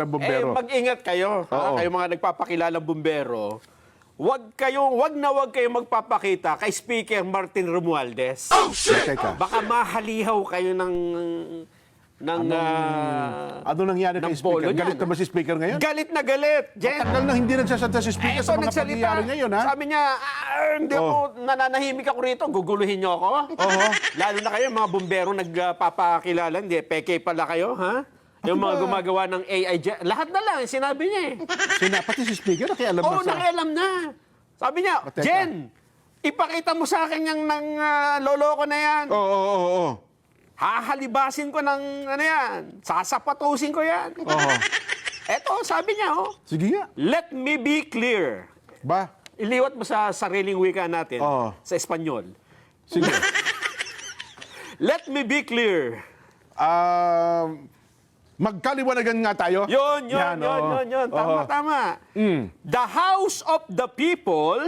ng bumbero. Mag-ingat kayo. Oo. Kayo mga nagpapakilalang bumbero. Wag kayong magpapakita kay Speaker Martin Romualdez. Teka. Baka mahalihaw kayo ng Ano nangyari kay ng polo Speaker? niya, Galit na ba si Speaker ngayon? Galit na galit, Jen. Tagal na hindi nagsasalita si Speaker sa mga pangyayari ngayon, ha? Sabi niya, hindi ako, nananahimik ako rito, guguluhin niyo ako. Oo. Lalo na kayo, mga bumbero nagpapakilala, hindi, peke pala kayo, ha? Yung mga gumagawa ng AI, lahat na lang, sinabi niya eh. Pati si Speaker, nakialam Oo, na sa... nakialam na. Sabi niya, Teka. Jen, ipakita mo sa akin yung loloko na yan. Oo. Hahalibasin ko ng yan. Sasapatusin ko yan. Oo. Eto, sabi niya, Sige nga. let me be clear. Ba? Iliwat mo sa sariling wika natin, Oo. sa Espanyol. Sige. Let me be clear. Magkaliwanagan nga tayo. Yun. Oo. Tama. The House of the People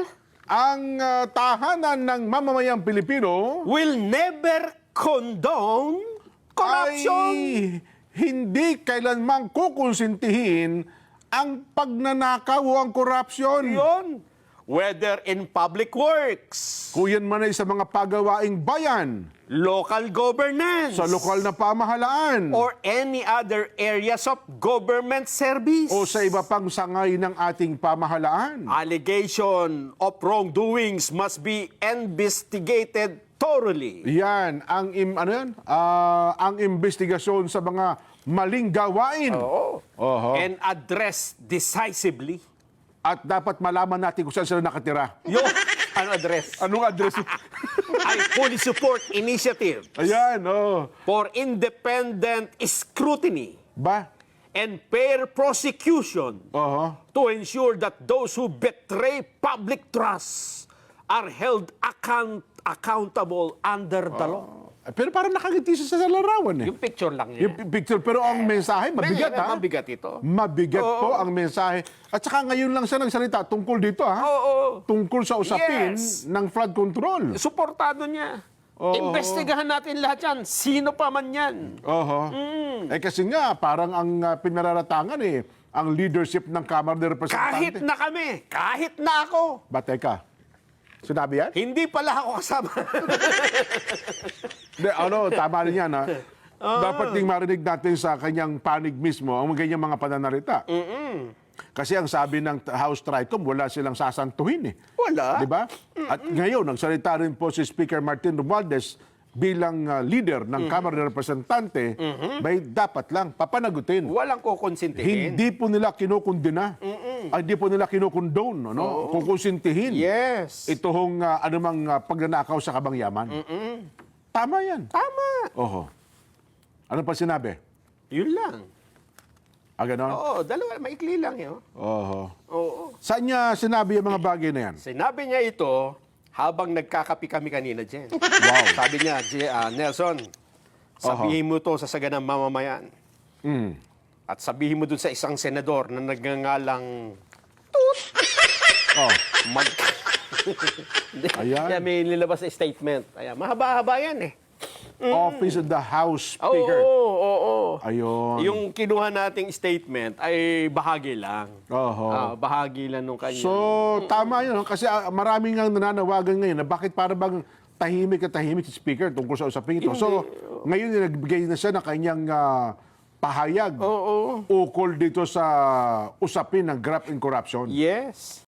Ang tahanan ng mamamayang Pilipino will never condone corruption. ay hindi kailanman kukonsintihin ang pagnanakaw o ang korupsyon. Yun. Whether in public works, Kung yan man ay sa mga pagawaing bayan, local governance, sa lokal na pamahalaan, or any other areas of government service. o sa iba pang sangay ng ating pamahalaan. Allegation of wrongdoings must be investigated thoroughly. Yan ang investigasyon sa mga maling gawain. Oo. Oho. And address decisively. At dapat malaman natin kung saan sila nakatira. Yung ano address? Anong address? I fully support initiative Ayan, for independent scrutiny Ba? and fair prosecution Oho. to ensure that those who betray public trust are held accountable under the law. Pero parang nakangiti siya sa larawan eh. Yung picture lang niya. Yung picture, pero ang mensahe, mabigat ha? Mabigat ito. Mabigat po ang mensahe. At saka ngayon lang siya nagsalita tungkol dito ha? Oo. Tungkol sa usapin Yes. ng flood control. Suportado niya. Oo. Investigahan natin lahat yan. Sino pa man yan. Oho. Kasi nga, parang ang pinararatangan ang leadership ng Kamara de Kahit Representante. na kami, kahit na ako. Ba, teka. Sinabi yan? Hindi pala ako kasama. Tama rin yan ha. Dapat ding marinig natin sa kanyang panig mismo ang ganyang mga pananalita. Kasi ang sabi ng House Tricom, wala silang sasantuhin eh. Wala. Di ba? At ngayon, nagsalita rin po si Speaker Martin Romualdez bilang leader ng Kamara de Representante, may dapat lang papanagutin. Walang kukonsintihin. Hindi po nila kinukundina. Hindi po nila kinukondone, kukonsintihin. Yes. Ito hong anumang pagnanakaw sa kabangyaman. Tama yan. Tama. Oho. Ano pa sinabi? Yun lang. Ganon? Oo, dalawa. Maikli lang yun. Oho. Oo. Saan niya sinabi yung mga bagay na yan? Sinabi niya ito habang nagkakapi kami kanina, Jen. Wow. Sabi niya, Nelson, sabihin mo to sa saganang mamamayan. Mm. At sabihin mo dun sa isang senador na nagngangalang Oh. mag... Ayan. Kaya may nilabas na statement. Ayan, mahaba-haba yan eh. Office of the House Oo, Speaker. oo. Ayun. Yung kinuha nating statement ay bahagi lang. Oho. Bahagi lang nung kanya. So, tama yun. Kasi maraming ang nananawagan ngayon na bakit para bang tahimik si Speaker tungkol sa usapin ito. So, ngayon nagbigay na siya ng kanyang pahayag Oo. ukol dito sa usapin ng graft and corruption. Yes.